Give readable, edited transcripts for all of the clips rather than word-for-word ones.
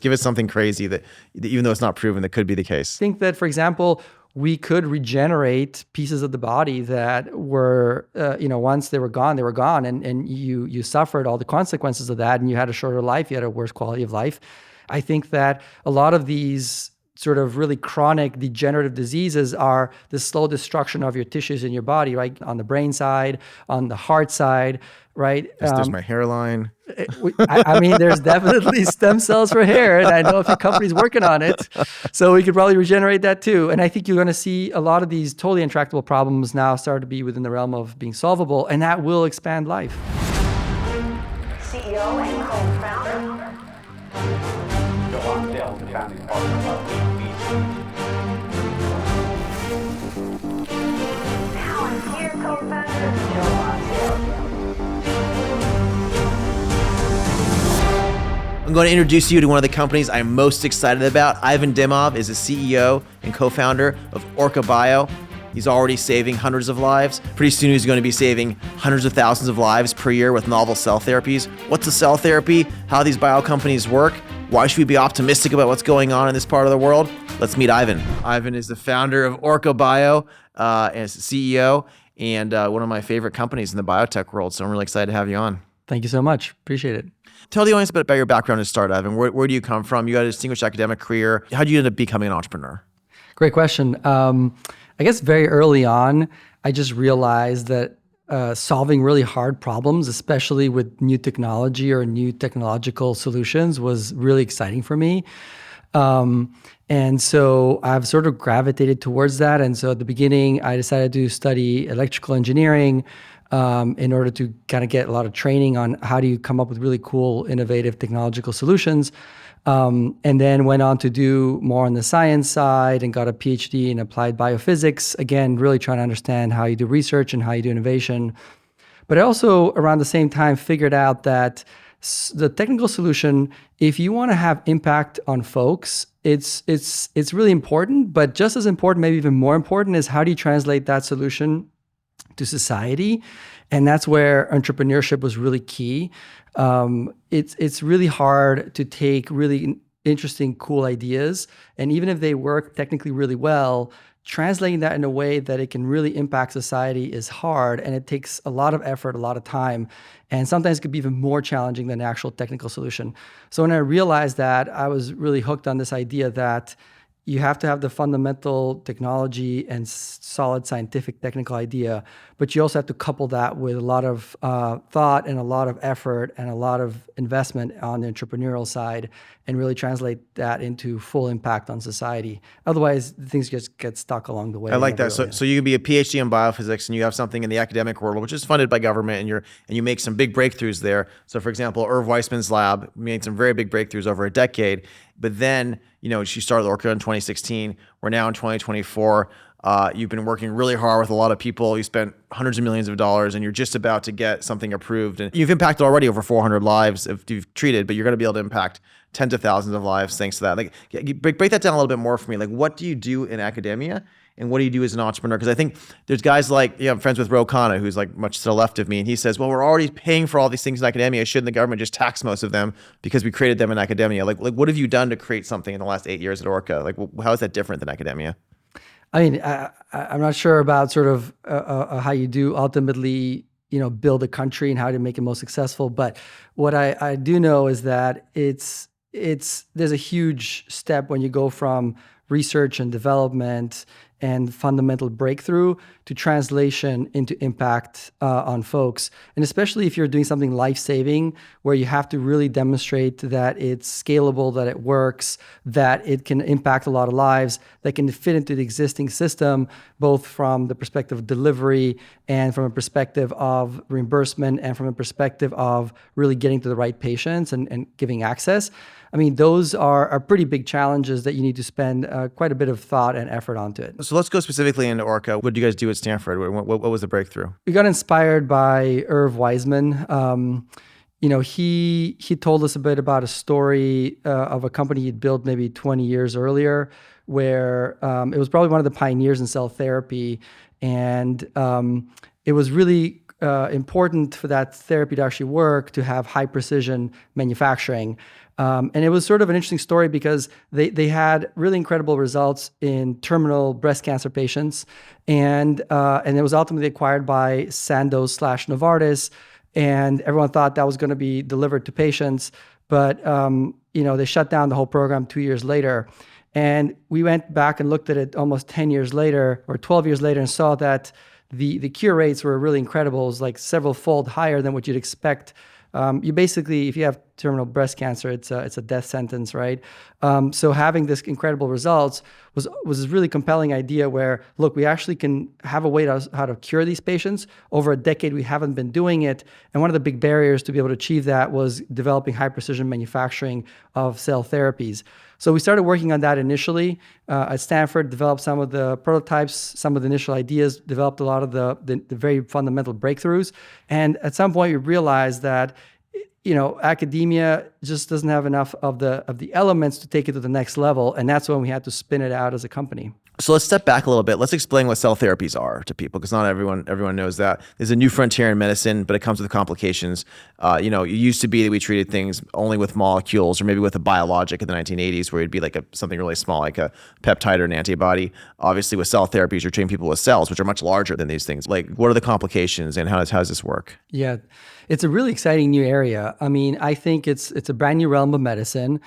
Give us something crazy that even though it's not proven, that could be the case. I think that, for example, we could regenerate pieces of the body that were, once they were gone, and you suffered all the consequences of that, and you had a shorter life, you had a worse quality of life. I think that a lot of these sort of really chronic degenerative diseases are the slow destruction of your tissues in your body, right? On the brain side, on the heart side, right? There's my hairline. I mean, there's definitely stem cells for hair, and I know a few companies working on it. So we could probably regenerate that too. And I think you're going to see a lot of these totally intractable problems now start to be within the realm of being solvable, and that will expand life. CEO and co-founder. Founding partner. Palantir co-founder. I'm going to introduce you to one of the companies I'm most excited about. Ivan Dimov is the CEO and co-founder of Orca Bio. He's already saving hundreds of lives. Pretty soon he's going to be saving hundreds of thousands of lives per year with novel cell therapies. What's a cell therapy? How these bio companies work? Why should we be optimistic about what's going on in this part of the world? Let's meet Ivan. Ivan is the founder of Orca Bio and is the CEO and one of my favorite companies in the biotech world. So I'm really excited to have you on. Thank you so much. Appreciate it. Tell the audience a bit about your background to start, Ivan. Where do you come from? You had a distinguished academic career. How did you end up becoming an entrepreneur? Great question. I guess very early on, I just realized that solving really hard problems, especially with new technology or new technological solutions, was really exciting for me. And so I've sort of gravitated towards that. And so at the beginning, I decided to study electrical engineering in order to kind of get a lot of training on how do you come up with really cool, innovative technological solutions. And then went on to do more on the science side and got a PhD in applied biophysics. Again, really trying to understand how you do research and how you do innovation. But I also, around the same time, figured out that the technical solution, if you want to have impact on folks, it's really important. But just as important, maybe even more important, is how do you translate that solution to society? And that's where entrepreneurship was really key. It's really hard to take really interesting, cool ideas, and even if they work technically really well, translating that in a way that it can really impact society is hard, and it takes a lot of effort, a lot of time, and sometimes it could be even more challenging than the actual technical solution. So when I realized that, I was really hooked on this idea that you have to have the fundamental technology and solid scientific technical idea, but you also have to couple that with a lot of thought and a lot of effort and a lot of investment on the entrepreneurial side and really translate that into full impact on society. Otherwise, things just get stuck along the way. I like that. So you can be a PhD in biophysics and you have something in the academic world, which is funded by government, and you make some big breakthroughs there. So for example, Irv Weissman's lab made some very big breakthroughs over a decade, but then she started Orca in 2016. We're now in 2024. You've been working really hard with a lot of people. You spent hundreds of millions of dollars, and you're just about to get something approved. And you've impacted already over 400 lives if you've treated, but you're going to be able to impact tens of thousands of lives thanks to that. Like, break that down a little bit more for me. Like, what do you do in academia, and what do you do as an entrepreneur? Because I think there's guys like, I'm friends with Ro Khanna, who's like much to the left of me, and he says, well, we're already paying for all these things in academia. Shouldn't the government just tax most of them because we created them in academia? Like what have you done to create something in the last 8 years at Orca? Like, how is that different than academia? I mean, I'm not sure about sort of how you do ultimately, build a country and how to make it most successful. But what I do know is that there's a huge step when you go from research and development and fundamental breakthrough to translation into impact on folks. And especially if you're doing something life-saving, where you have to really demonstrate that it's scalable, that it works, that it can impact a lot of lives, that can fit into the existing system, both from the perspective of delivery and from a perspective of reimbursement and from a perspective of really getting to the right patients and giving access. I mean, those are pretty big challenges that you need to spend quite a bit of thought and effort onto it. So let's go specifically into Orca. What did you guys do at Stanford? What was the breakthrough? We got inspired by Irv Weissman. He told us a bit about a story of a company he'd built maybe 20 years earlier, where it was probably one of the pioneers in cell therapy. And it was really important for that therapy to actually work, to have high precision manufacturing. And it was sort of an interesting story because they had really incredible results in terminal breast cancer patients, and it was ultimately acquired by Sandoz/Novartis, and everyone thought that was going to be delivered to patients, but they shut down the whole program 2 years later. And we went back and looked at it almost 10 years later or 12 years later and saw that the cure rates were really incredible. It was like several fold higher than what you'd expect. You basically, if you have terminal breast cancer, it's a death sentence, right? So having this incredible results was this really compelling idea where, look, we actually can have a way how to cure these patients. Over a decade, we haven't been doing it. And one of the big barriers to be able to achieve that was developing high precision manufacturing of cell therapies. So we started working on that initially at Stanford, developed some of the prototypes, some of the initial ideas, developed a lot of the very fundamental breakthroughs. And at some point, we realized that academia just doesn't have enough of the elements to take it to the next level. And that's when we had to spin it out as a company. So let's step back a little bit. Let's explain what cell therapies are to people, because not everyone knows that. There's a new frontier in medicine, but it comes with complications. It used to be that we treated things only with molecules or maybe with a biologic in the 1980s, where it'd be like something really small, like a peptide or an antibody. Obviously, with cell therapies, you're treating people with cells, which are much larger than these things. Like, what are the complications and how does this work? Yeah, it's a really exciting new area. I mean, I think it's a brand new realm of medicine.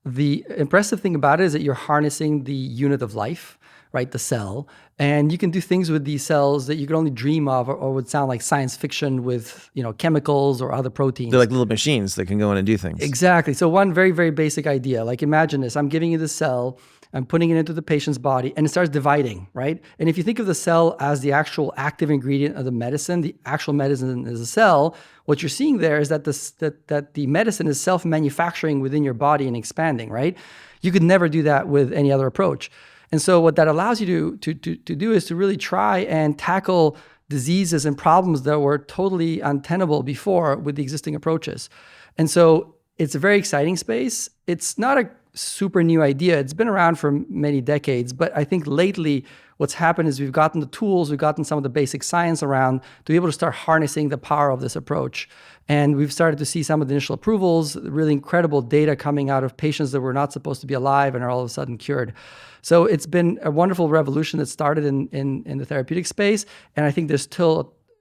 The impressive thing about it is that you're harnessing the unit of life, right, the cell. And you can do things with these cells that you could only dream of or would sound like science fiction with, chemicals or other proteins. They're like little machines that can go in and do things. Exactly. So one very, very basic idea, like imagine this, I'm giving you the cell, I'm putting it into the patient's body, and it starts dividing, right? And if you think of the cell as the actual active ingredient of the medicine, the actual medicine is a cell, what you're seeing there is that the medicine is self-manufacturing within your body and expanding, right? You could never do that with any other approach. And so what that allows you to do is to really try and tackle diseases and problems that were totally untenable before with the existing approaches. And so it's a very exciting space. It's not a super new idea. It's been around for many decades, but I think lately what's happened is we've gotten the tools, we've gotten some of the basic science around to be able to start harnessing the power of this approach. And we've started to see some of the initial approvals, really incredible data coming out of patients that were not supposed to be alive and are all of a sudden cured. So it's been a wonderful revolution that started in the therapeutic space. And I think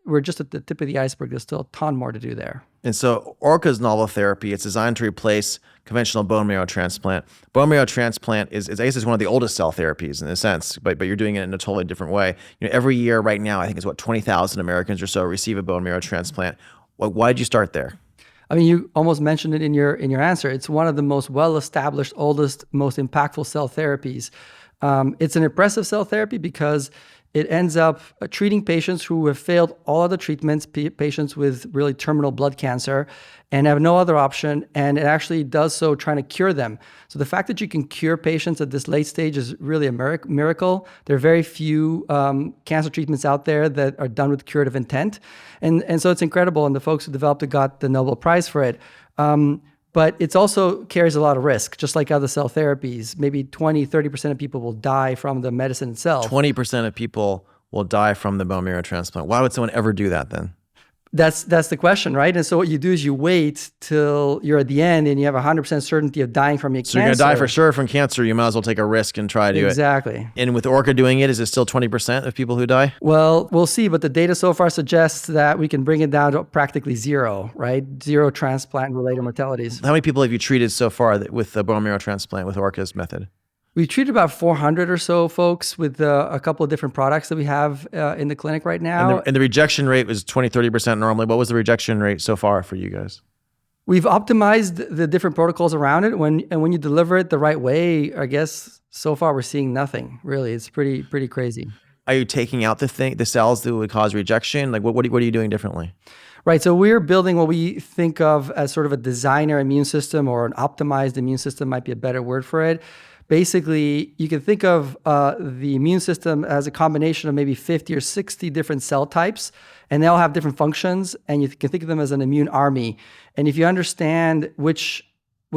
we're just at the tip of the iceberg. There's still a ton more to do there. And so Orca's novel therapy, it's designed to replace conventional bone marrow transplant. Bone marrow transplant is I guess, it's one of the oldest cell therapies in a sense, but you're doing it in a totally different way. Every year right now, I think it's 20,000 Americans or so receive a bone marrow transplant. Why did you start there? I mean, you almost mentioned it in your answer. It's one of the most well-established, oldest, most impactful cell therapies. It's an impressive cell therapy because it ends up treating patients who have failed all other treatments, patients with really terminal blood cancer, and have no other option. And it actually does so trying to cure them. So the fact that you can cure patients at this late stage is really a miracle. There are very few cancer treatments out there that are done with curative intent. And so it's incredible. And the folks who developed it got the Nobel Prize for it. But it also carries a lot of risk, just like other cell therapies. Maybe 20, 30% of people will die from the medicine itself. 20% of people will die from the bone marrow transplant. Why would someone ever do that then? That's the question, right? And so what you do is you wait till you're at the end and you have 100% certainty of dying from your cancer. So you're going to die for sure from cancer. You might as well take a risk and try to do it. Exactly. And with Orca doing it, is it still 20% of people who die? Well, we'll see. But the data so far suggests that we can bring it down to practically zero, right? Zero transplant-related mortalities. How many people have you treated so far with the bone marrow transplant with Orca's method? We treated about 400 or so folks with a couple of different products that we have in the clinic right now. And the rejection rate was 20, 30% normally. What was the rejection rate so far for you guys? We've optimized the different protocols around it. When you deliver it the right way, I guess so far we're seeing nothing, really. It's pretty crazy. Are you taking out the cells that would cause rejection? Like what are you doing differently? Right. So we're building what we think of as sort of a designer immune system, or an optimized immune system might be a better word for it. Basically, you can think of the immune system as a combination of maybe 50 or 60 different cell types, and they all have different functions, and you can think of them as an immune army. And if you understand which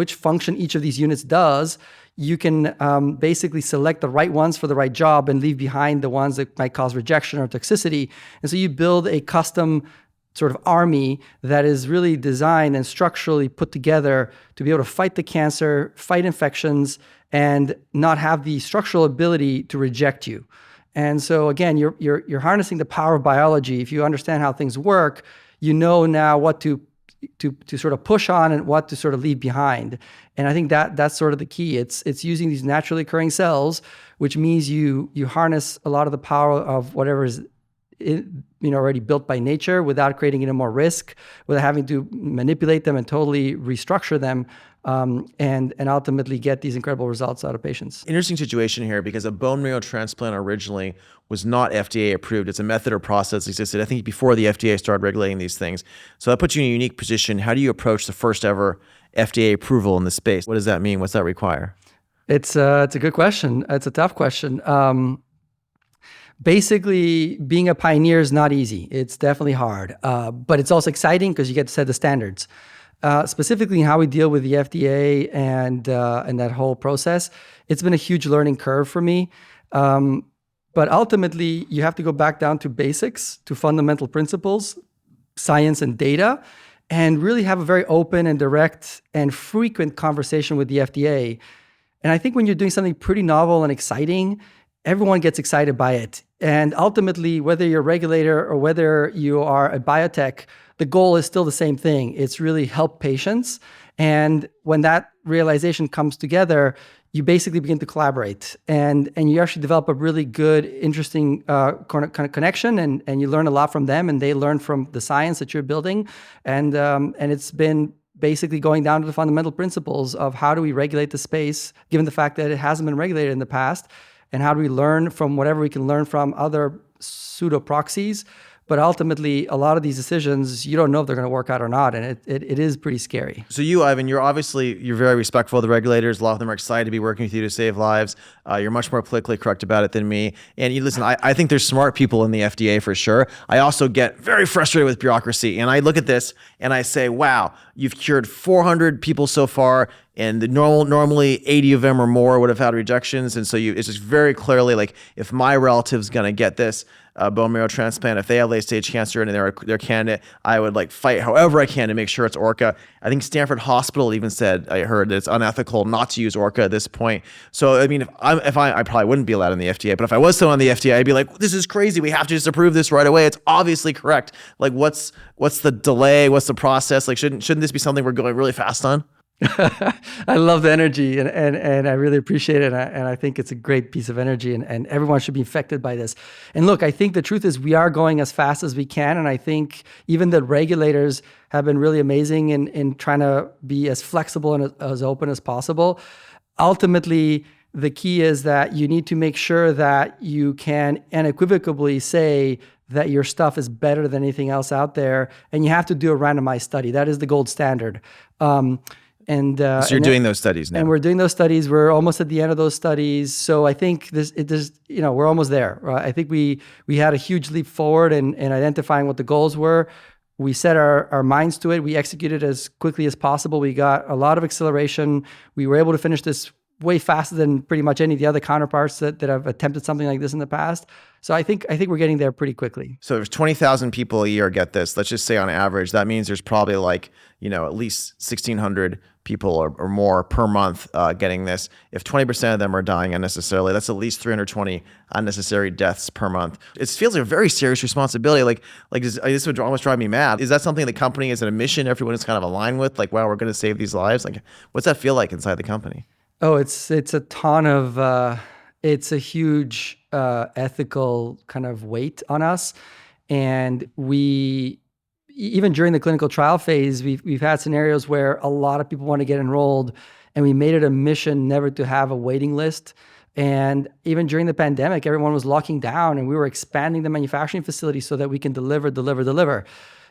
function each of these units does, you can basically select the right ones for the right job and leave behind the ones that might cause rejection or toxicity. And so you build a custom sort of army that is really designed and structurally put together to be able to fight the cancer, fight infections, and not have the structural ability to reject you. And so again, you're harnessing the power of biology. If you understand how things work, you know now what to sort of push on and what to sort of leave behind. And I think that's sort of the key. It's using these naturally occurring cells, which means you harness a lot of the power of whatever is already built by nature without creating any more risk, without having to manipulate them and totally restructure them, and ultimately get these incredible results out of patients. Interesting situation here because a bone marrow transplant originally was not FDA approved. It's a method or process that existed, I think, before the FDA started regulating these things. So that puts you in a unique position. How do you approach the first ever FDA approval in this space? What does that mean? What's that require? It's a good question. It's a tough question. Basically, being a pioneer is not easy. It's definitely hard, but it's also exciting because you get to set the standards. Specifically, how we deal with the FDA and that whole process, it's been a huge learning curve for me. But ultimately, you have to go back down to basics, to fundamental principles, science and data, and really have a very open and direct and frequent conversation with the FDA. And I think when you're doing something pretty novel and exciting, everyone gets excited by it. And ultimately, whether you're a regulator or whether you are a biotech, the goal is still the same thing. It's really help patients. And when that realization comes together, you basically begin to collaborate and you actually develop a really good, interesting kind of connection, and you learn a lot from them and they learn from the science that you're building. And it's been basically going down to the fundamental principles of how do we regulate the space, given the fact that it hasn't been regulated in the past, and how do we learn from whatever we can learn from other pseudo proxies. But ultimately, a lot of these decisions, you don't know if they're going to work out or not. And it is pretty scary. So you, Ivan, you're very respectful of the regulators. A lot of them are excited to be working with you to save lives. You're much more politically correct about it than me. And you listen, I think there's smart people in the FDA for sure. I also get very frustrated with bureaucracy. And I look at this and I say, wow, you've cured 400 people so far. And normally 80 of them or more would have had rejections. And so it's just very clearly like, if my relative's going to get this bone marrow transplant, if they have late stage cancer and they're candidate, I would like fight however I can to make sure it's Orca. I think Stanford Hospital even said, I heard, that it's unethical not to use Orca at this point. So, I mean, I probably wouldn't be allowed in the FDA, but if I was still on the FDA, I'd be like, this is crazy. We have to just approve this right away. It's obviously correct. Like, what's the delay? What's the process? Like, shouldn't this be something we're going really fast on? I love the energy and I really appreciate it. And I think it's a great piece of energy and everyone should be affected by this. And look, I think the truth is we are going as fast as we can. And I think even the regulators have been really amazing in trying to be as flexible and as open as possible. Ultimately, the key is that you need to make sure that you can unequivocally say that your stuff is better than anything else out there. And you have to do a randomized study. That is the gold standard. So you're doing those studies now. And we're doing those studies. We're almost at the end of those studies. So I think we're almost there. Right? I think we had a huge leap forward in identifying what the goals were. We set our minds to it. We executed as quickly as possible. We got a lot of acceleration. We were able to finish this way faster than pretty much any of the other counterparts that have attempted something like this in the past. So I think we're getting there pretty quickly. So there's 20,000 people a year get this. Let's just say on average, that means there's probably like, at least 1,600 people or more per month getting this. If 20% of them are dying unnecessarily, that's at least 320 unnecessary deaths per month. It feels like a very serious responsibility. This would almost drive me mad. Is that something the company, is it a mission everyone is kind of aligned with? Like, wow, we're going to save these lives. Like, what's that feel like inside the company? Oh, it's a ton of, it's a huge ethical kind of weight on us. And even during the clinical trial phase, we've had scenarios where a lot of people want to get enrolled and we made it a mission never to have a waiting list. And even during the pandemic, everyone was locking down and we were expanding the manufacturing facility so that we can deliver.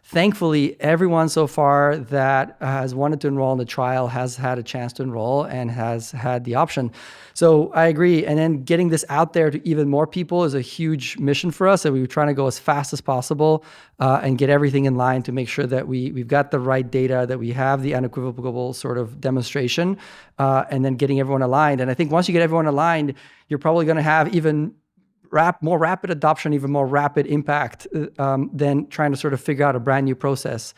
Thankfully, everyone so far that has wanted to enroll in the trial has had a chance to enroll and has had the option. So I agree. And then getting this out there to even more people is a huge mission for us. And we were trying to go as fast as possible and get everything in line to make sure that we've got the right data, that we have the unequivocal sort of demonstration, and then getting everyone aligned. And I think once you get everyone aligned, you're probably going to have even more rapid adoption, even more rapid impact than trying to sort of figure out a brand new process.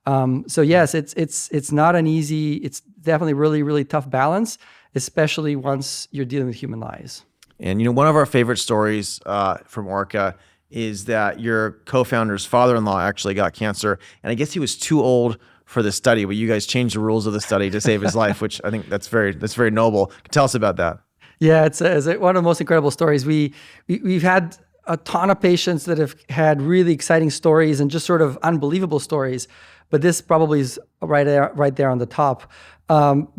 So yes, it's not an easy. It's definitely really, really tough balance, especially once you're dealing with human lives. And one of our favorite stories from Orca is that your co-founder's father-in-law actually got cancer, and I guess he was too old for the study, but you guys changed the rules of the study to save his life, which I think that's very noble. Tell us about that. Yeah, it's one of the most incredible stories. We've had a ton of patients that have had really exciting stories and just sort of unbelievable stories, but this probably is right there on the top.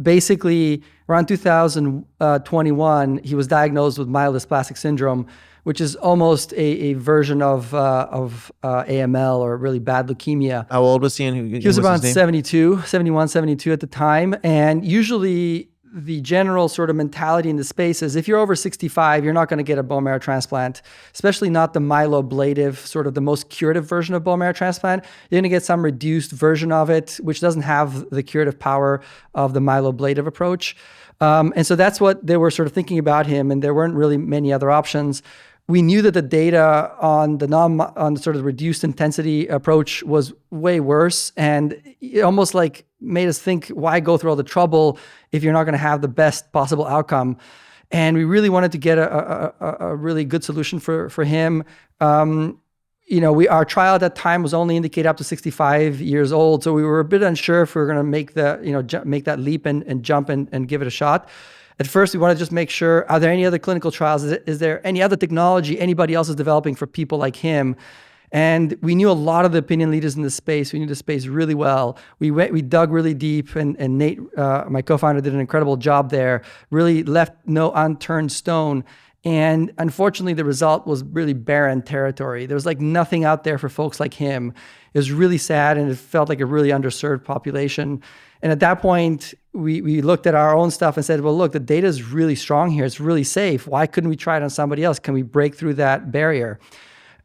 Basically, around 2021, he was diagnosed with myelodysplastic syndrome, which is almost a version of AML, or really bad leukemia. How old was he? And He was around 71, 72 at the time. And usually the general sort of mentality in the space is if you're over 65, you're not going to get a bone marrow transplant, especially not the myeloablative, sort of the most curative version of bone marrow transplant. You're going to get some reduced version of it, which doesn't have the curative power of the myeloablative approach. And so that's what they were sort of thinking about him, and there weren't really many other options. We knew that the data on the sort of reduced intensity approach was way worse, and it almost like made us think, why go through all the trouble if you're not going to have the best possible outcome? And we really wanted to get a really good solution for him. Our trial at that time was only indicated up to 65 years old, so we were a bit unsure if we were going to make that leap and jump and give it a shot. At first, we want to just make sure, are there any other clinical trials? Is there any other technology anybody else is developing for people like him? And we knew a lot of the opinion leaders in the space. We knew the space really well. We dug really deep, and Nate, my co-founder, did an incredible job there, really left no unturned stone. And unfortunately, the result was really barren territory. There was like nothing out there for folks like him. It was really sad, and it felt like a really underserved population. And at that point, we looked at our own stuff and said, well, look, the data is really strong here. It's really safe. Why couldn't we try it on somebody else? Can we break through that barrier?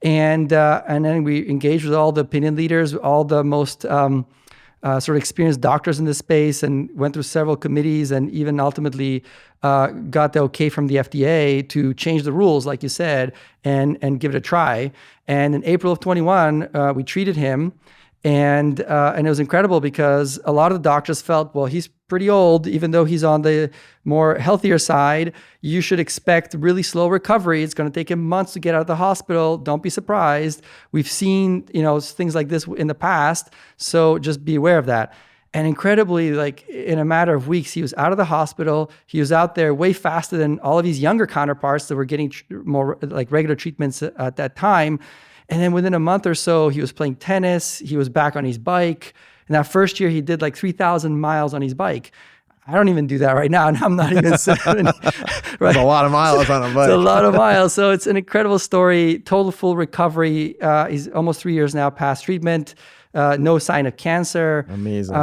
And then we engaged with all the opinion leaders, all the most sort of experienced doctors in this space, and went through several committees, and even ultimately got the okay from the FDA to change the rules, like you said, and give it a try. And in April of 21, we treated him. And it was incredible because a lot of the doctors felt, well, he's pretty old, even though he's on the more healthier side. You should expect really slow recovery. It's going to take him months to get out of the hospital. Don't be surprised. We've seen, things like this in the past. So just be aware of that. And incredibly, like in a matter of weeks, he was out of the hospital. He was out there way faster than all of his younger counterparts that were getting more like regular treatments at that time. And then within a month or so, he was playing tennis. He was back on his bike. And that first year, he did like 3,000 miles on his bike. I don't even do that right now, and I'm not even 7. Right? That's a lot of miles on a bike. It's a lot of miles. So it's an incredible story, total full recovery. He's almost 3 years now past treatment, no sign of cancer. Amazing.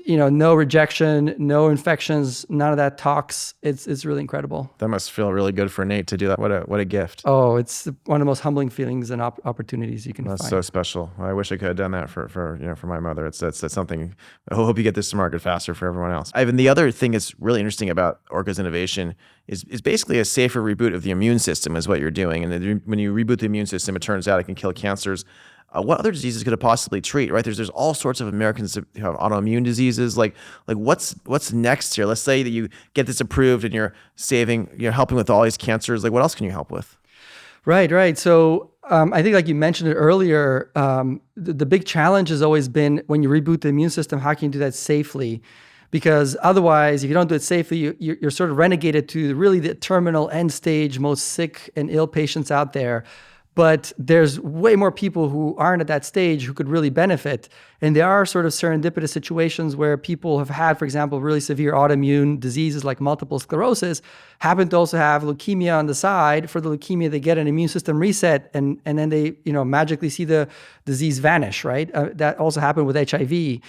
No rejection, no infections, none of that tox. It's really incredible. That must feel really good for Nate to do that. What a gift. Oh, it's one of the most humbling feelings and opportunities you can find. That's so special. I wish I could have done that for my mother. That's something. I hope you get this to market faster for everyone else. Ivan, the other thing that's really interesting about Orca's innovation is basically a safer reboot of the immune system is what you're doing. And when you reboot the immune system, it turns out it can kill cancers. What other diseases could it possibly treat, right? There's all sorts of Americans who have autoimmune diseases. Like what's next here? Let's say that you get this approved and you're helping with all these cancers. Like what else can you help with? Right. So I think like you mentioned it earlier, the big challenge has always been when you reboot the immune system, how can you do that safely? Because otherwise, if you don't do it safely, you're sort of renegated to really the terminal end stage, most sick and ill patients out there. But there's way more people who aren't at that stage who could really benefit. And there are sort of serendipitous situations where people have had, for example, really severe autoimmune diseases like multiple sclerosis, happen to also have leukemia on the side. For the leukemia, they get an immune system reset, and then they magically see the disease vanish, right? That also happened with HIV,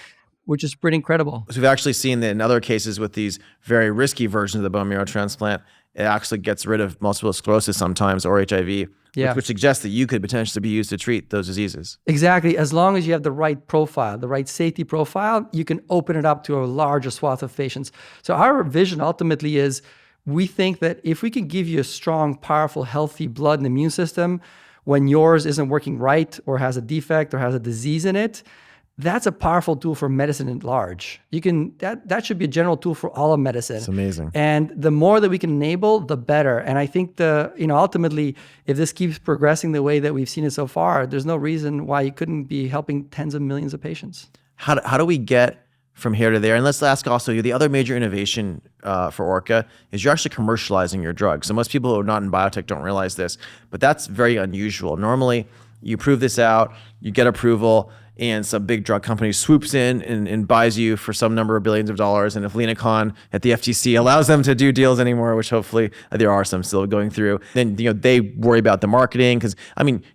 which is pretty incredible. So we've actually seen that in other cases with these very risky versions of the bone marrow transplant, it actually gets rid of multiple sclerosis sometimes, or HIV, which suggests that you could potentially be used to treat those diseases. Exactly. As long as you have the right profile, the right safety profile, you can open it up to a larger swath of patients. So our vision ultimately is we think that if we can give you a strong, powerful, healthy blood and immune system when yours isn't working right or has a defect or has a disease in it, that's a powerful tool for medicine at large. That should be a general tool for all of medicine. It's amazing. And the more that we can enable, the better. And I think ultimately, if this keeps progressing the way that we've seen it so far, there's no reason why you couldn't be helping tens of millions of patients. How do we get from here to there? And let's ask also, the other major innovation for Orca is you're actually commercializing your drug. So most people who are not in biotech don't realize this, but that's very unusual. Normally, you prove this out, you get approval, and some big drug company swoops in and buys you for some number of billions of dollars. And if Lena Khan at the FTC allows them to do deals anymore, which hopefully there are some still going through, then they worry about the marketing. Because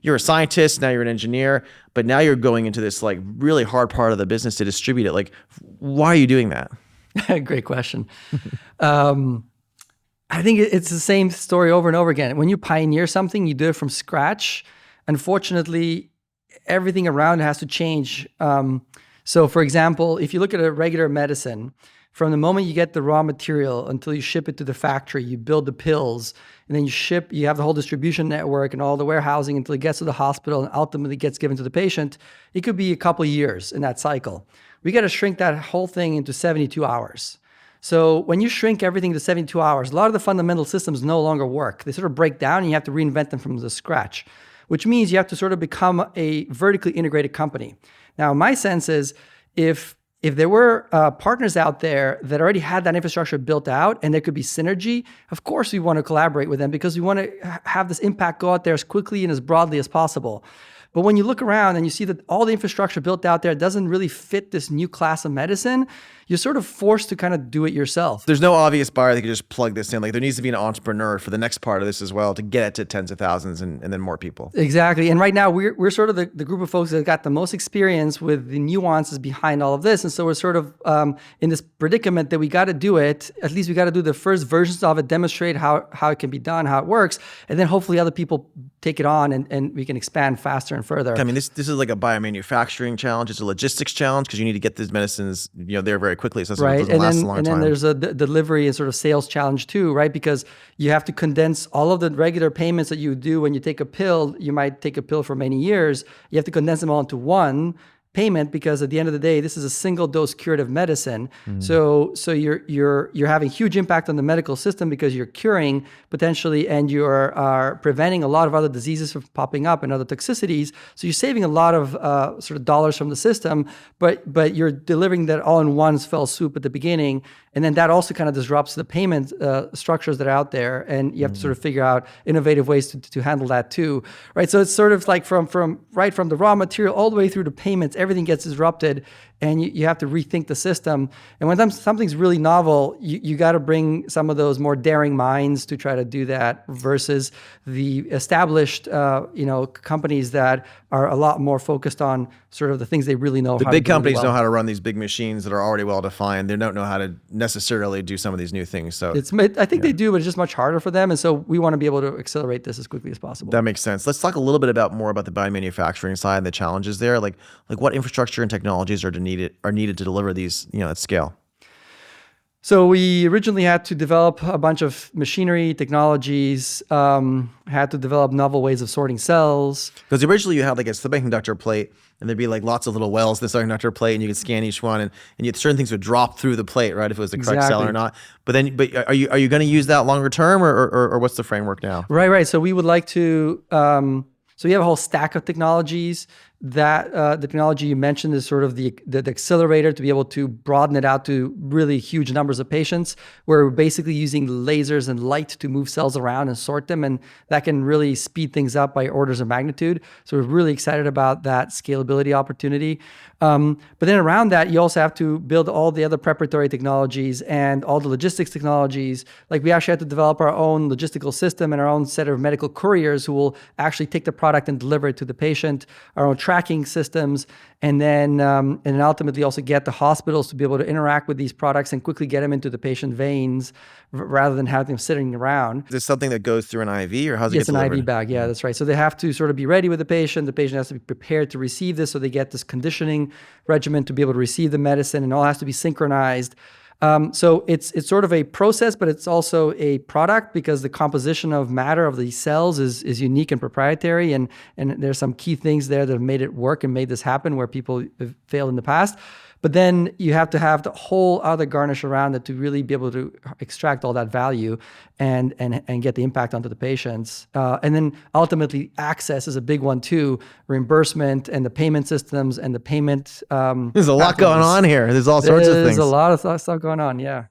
you're a scientist, now you're an engineer, but now you're going into this like really hard part of the business to distribute it. Like, why are you doing that? Great question. I think it's the same story over and over again. When you pioneer something, you do it from scratch. Unfortunately, everything around has to change. So for example, if you look at a regular medicine, from the moment you get the raw material until you ship it to the factory, you build the pills, and then you have the whole distribution network and all the warehousing until it gets to the hospital and ultimately gets given to the patient, it could be a couple of years in that cycle. We got to shrink that whole thing into 72 hours. So when you shrink everything to 72 hours, a lot of the fundamental systems no longer work. They sort of break down and you have to reinvent them from the scratch, which means you have to sort of become a vertically integrated company. Now, my sense is if there were partners out there that already had that infrastructure built out and there could be synergy, of course we want to collaborate with them because we want to have this impact go out there as quickly and as broadly as possible. But when you look around and you see that all the infrastructure built out there doesn't really fit this new class of medicine, you're sort of forced to kind of do it yourself. There's no obvious buyer that can just plug this in. Like, there needs to be an entrepreneur for the next part of this as well to get it to tens of thousands and then more people. Exactly. And right now we're sort of the group of folks that got the most experience with the nuances behind all of this. And so we're sort of in this predicament that we got to do it. At least we got to do the first versions of it, demonstrate how it can be done, how it works. And then hopefully other people take it on and we can expand faster and further. This is like a biomanufacturing challenge. It's a logistics challenge because you need to get these medicines there very quickly. So right. it doesn't last a long time. And then there's a delivery and sort of sales challenge too, right? Because you have to condense all of the regular payments that you do when you take a pill. You might take a pill for many years. You have to condense them all into one payment because at the end of the day, this is a single dose curative medicine. So you're having huge impact on the medical system because you're curing potentially and you are preventing a lot of other diseases from popping up and other toxicities. So you're saving a lot of sort of dollars from the system, but you're delivering that all in one fell swoop at the beginning. And then that also kind of disrupts the payment structures that are out there. And you have to sort of figure out innovative ways to handle that too, right? So it's sort of like from the raw material all the way through to payments, everything gets disrupted and you have to rethink the system. And when something's really novel, you got to bring some of those more daring minds to try to do that versus the established companies that are a lot more focused on sort of the things they really know. The big companies know how to run these big machines that are already well defined. They don't know how to necessarily do some of these new things. So I think they do, but it's just much harder for them. And so we want to be able to accelerate this as quickly as possible. That makes sense. Let's talk a little bit more about the biomanufacturing side and the challenges there. Like what infrastructure and technologies are needed to deliver these, at scale. So we originally had to develop a bunch of machinery, technologies, had to develop novel ways of sorting cells. Because originally you had like a semiconductor plate and there'd be like lots of little wells in the semiconductor plate and you could scan each one and certain things would drop through the plate, right? If it was the correct cell or not. But are you going to use that longer term or what's the framework now? Right. So we would like to, so we have a whole stack of technologies. That the technology you mentioned is sort of the accelerator to be able to broaden it out to really huge numbers of patients, where we're basically using lasers and light to move cells around and sort them, and that can really speed things up by orders of magnitude. So we're really excited about that scalability opportunity. But then around that, you also have to build all the other preparatory technologies and all the logistics technologies. Like we actually have to develop our own logistical system and our own set of medical couriers who will actually take the product and deliver it to the patient, our own tracking systems, and then ultimately also get the hospitals to be able to interact with these products and quickly get them into the patient veins rather than having them sitting around. Is this something that goes through an IV or how's it get delivered? It's an IV bag, yeah, that's right. So they have to sort of be ready with the patient. The patient has to be prepared to receive this, so they get this conditioning regimen to be able to receive the medicine, and all has to be synchronized. So it's sort of a process, but it's also a product because the composition of matter of these cells is unique and proprietary, and there's some key things there that have made it work and made this happen where people have failed in the past. But then you have to have the whole other garnish around it to really be able to extract all that value and get the impact onto the patients. And then ultimately access is a big one too, reimbursement and the payment systems and the payment. There's a lot going on here. There's all sorts of things. There's a lot of stuff going on, yeah.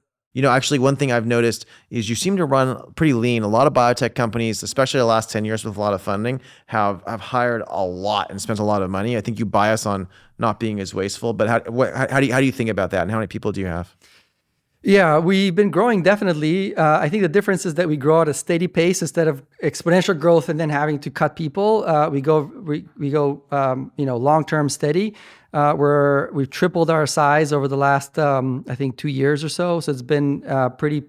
Actually, one thing I've noticed is you seem to run pretty lean. A lot of biotech companies, especially the last 10 years with a lot of funding, have hired a lot and spent a lot of money. I think you bias on not being as wasteful, but how do you think about that, and how many people do you have? Yeah, we've been growing definitely. I think the difference is that we grow at a steady pace instead of exponential growth and then having to cut people. We go long-term steady. We've tripled our size over the last, I think, 2 years or so. So it's been pretty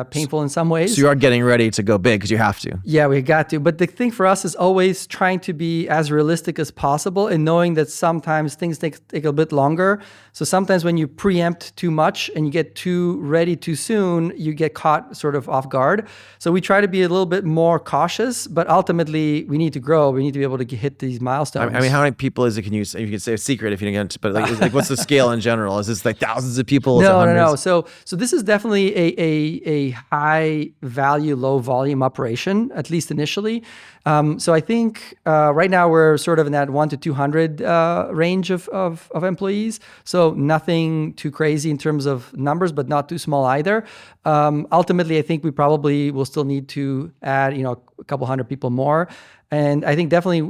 painful in some ways. So you are getting ready to go big because you have to. Yeah, we got to. But the thing for us is always trying to be as realistic as possible and knowing that sometimes things take a bit longer. So sometimes when you preempt too much and you get too ready too soon, you get caught sort of off guard. So we try to be a little bit more cautious, but ultimately we need to grow. We need to be able to hit these milestones. I mean, how many people is it? You can say a secret if you can, but like what's the scale in general? Is this like thousands of people? No. So this is definitely a high value, low volume operation, at least initially. So I think right now we're sort of in that 1 to 200 range of employees. So nothing too crazy in terms of numbers, but not too small either. Ultimately, I think we probably will still need to add, a couple hundred people more. And I think definitely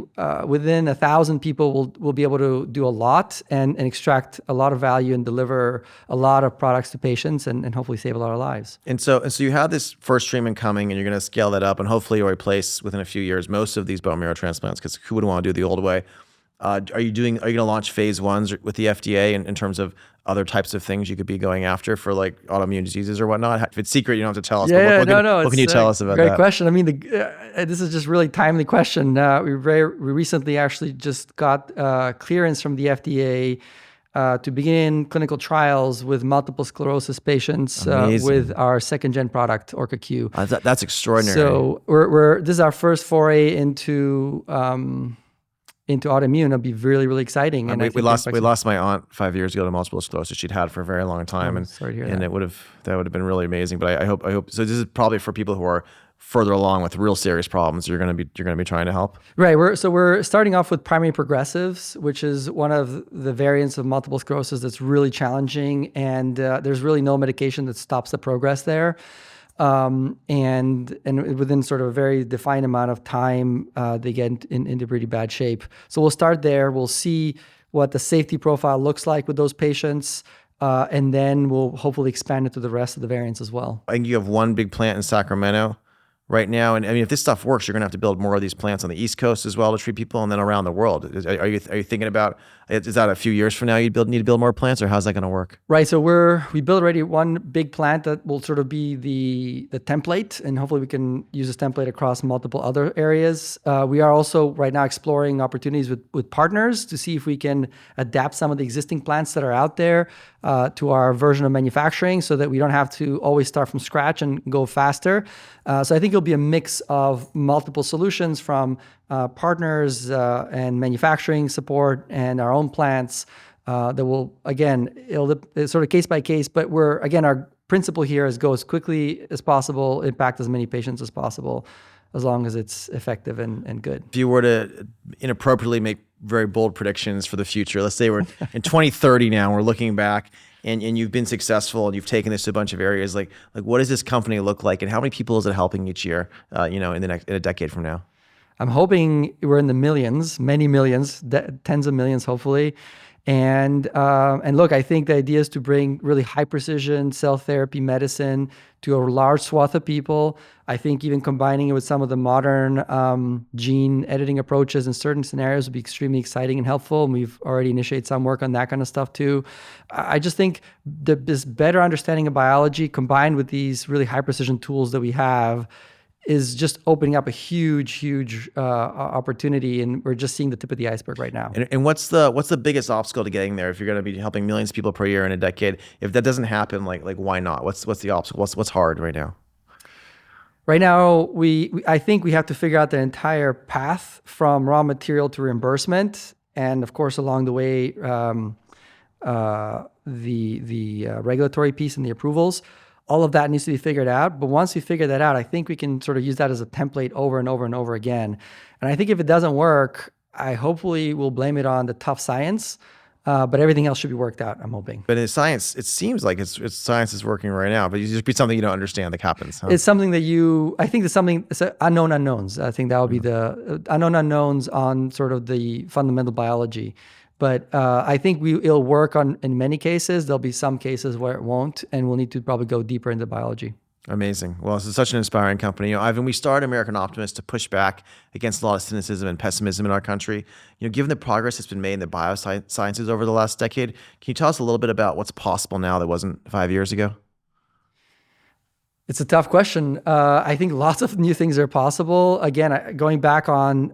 within 1,000 people, we'll be able to do a lot and extract a lot of value and deliver a lot of products to patients and hopefully save a lot of lives. And so you have this first treatment coming, and you're going to scale that up, and hopefully you'll replace within a few years most of these bone marrow transplants, because who would want to do the old way? Are you going to launch phase 1s with the FDA in terms of other types of things you could be going after for like autoimmune diseases or whatnot? If it's secret, you don't have to tell us. Yeah, what can you tell us about that? Great question. I mean, this is just really timely question. We recently actually just got clearance from the FDA to begin clinical trials with multiple sclerosis patients with our second-gen product, Orca Q. That's extraordinary. So this is our first foray into autoimmune. It'll be really, really exciting. And we lost my aunt 5 years ago to multiple sclerosis. She'd had for a very long time, sorry to hear and that. that would have been really amazing. But I hope. So this is probably for people who are further along with real serious problems. You're going to be trying to help. Right. We're starting off with primary progressives, which is one of the variants of multiple sclerosis that's really challenging, and there's really no medication that stops the progress there. And within sort of a very defined amount of time, they get into pretty bad shape. So we'll start there. We'll see what the safety profile looks like with those patients, and then we'll hopefully expand it to the rest of the variants as well. I think you have one big plant in Sacramento right now, and I mean, if this stuff works, you're going to have to build more of these plants on the East Coast as well to treat people, and then around the world. Are you thinking about? Is that a few years from now you need to build more plants, or how's that going to work? Right. So we built already one big plant that will sort of be the template, and hopefully we can use this template across multiple other areas. We are also right now exploring opportunities with partners to see if we can adapt some of the existing plants that are out there to our version of manufacturing, so that we don't have to always start from scratch and go faster. So I think it'll be a mix of multiple solutions from partners and manufacturing support and our own plants that will, again, it's sort of case by case, but our principle here is go as quickly as possible, impact as many patients as possible, as long as it's effective and good. If you were to inappropriately make very bold predictions for the future, let's say we're in 2030 now, we're looking back, and you've been successful and you've taken this to a bunch of areas, like what does this company look like, and how many people is it helping each year, in a decade from now? I'm hoping we're in the millions, many millions, tens of millions, hopefully. And look, I think the idea is to bring really high precision cell therapy medicine to a large swath of people. I think even combining it with some of the modern gene editing approaches in certain scenarios would be extremely exciting and helpful. And we've already initiated some work on that kind of stuff too. I just think this better understanding of biology combined with these really high precision tools that we have is just opening up a huge opportunity, and we're just seeing the tip of the iceberg right now. And what's the biggest obstacle to getting there? If you're going to be helping millions of people per year in a decade, if that doesn't happen, like why not? What's the obstacle? What's hard right now? Right now, I think we have to figure out the entire path from raw material to reimbursement, and of course along the way, the regulatory piece and the approvals. All of that needs to be figured out. But once we figure that out, I think we can sort of use that as a template over and over and over again. And I think if it doesn't work, I hopefully will blame it on the tough science. But everything else should be worked out, I'm hoping. But in science, it seems like it's science is working right now, but you just be something you don't understand that happens. Huh? It's something that I think it's unknown unknowns. I think that would be the unknown unknowns on sort of the fundamental biology. But I think it'll work in many cases. There'll be some cases where it won't, and we'll need to probably go deeper into biology. Amazing. Well, this is such an inspiring company. Ivan, we started American Optimist to push back against a lot of cynicism and pessimism in our country. Given the progress that's been made in the biosciences over the last decade, can you tell us a little bit about what's possible now that wasn't 5 years ago? It's a tough question. I think lots of new things are possible. Again, going back on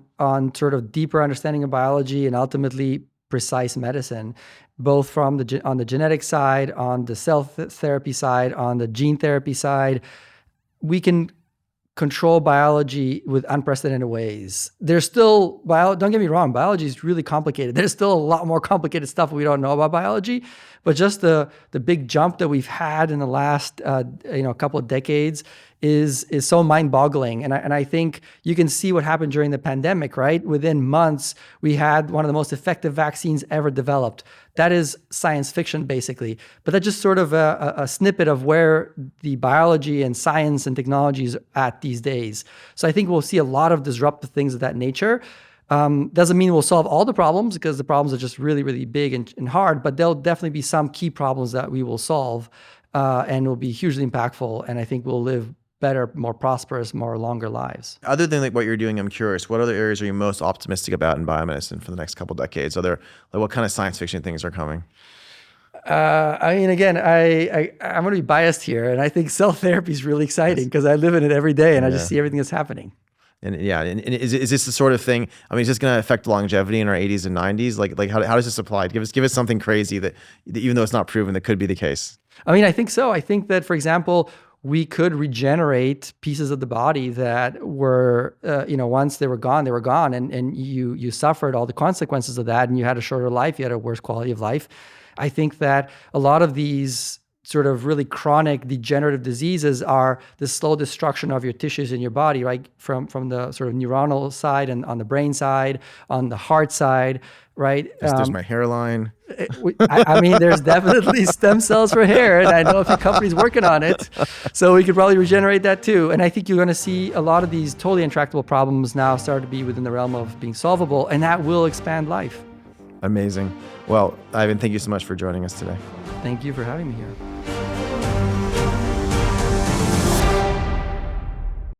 sort of deeper understanding of biology and ultimately precise medicine, both on the genetic side, on the cell therapy side, on the gene therapy side. We can control biology with unprecedented ways. There's still, don't get me wrong, biology is really complicated. There's still a lot more complicated stuff we don't know about biology, but just the big jump that we've had in the last couple of decades is so mind-boggling. And I think you can see what happened during the pandemic, right? Within months, we had one of the most effective vaccines ever developed. That is science fiction, basically. But that's just sort of a snippet of where the biology and science and technology is at these days. So I think we'll see a lot of disruptive things of that nature. Doesn't mean we'll solve all the problems, because the problems are just really, really big and hard, but there'll definitely be some key problems that we will solve and will be hugely impactful. And I think we'll live better, more prosperous, more longer lives. Other than what you're doing, I'm curious, what other areas are you most optimistic about in biomedicine for the next couple decades? What kind of science fiction things are coming? Again, I'm going to be biased here, and I think cell therapy is really exciting because I live in it every day, and I just see everything that's happening. And is this the sort of thing? I mean, is this going to affect longevity in our 80s and 90s? Like how does this apply? Give us something crazy that even though it's not proven, that could be the case. I think so. I think that, for example, we could regenerate pieces of the body that were, once they were gone, and you suffered all the consequences of that, and you had a shorter life, you had a worse quality of life. I think that a lot of these sort of really chronic degenerative diseases are the slow destruction of your tissues in your body, right? From the sort of neuronal side and on the brain side, on the heart side, right? There's my hairline. There's definitely stem cells for hair, and I know a few companies working on it. So we could probably regenerate that too. And I think you're going to see a lot of these totally intractable problems now start to be within the realm of being solvable, and that will expand life. Amazing. Well, Ivan, thank you so much for joining us today. Thank you for having me here.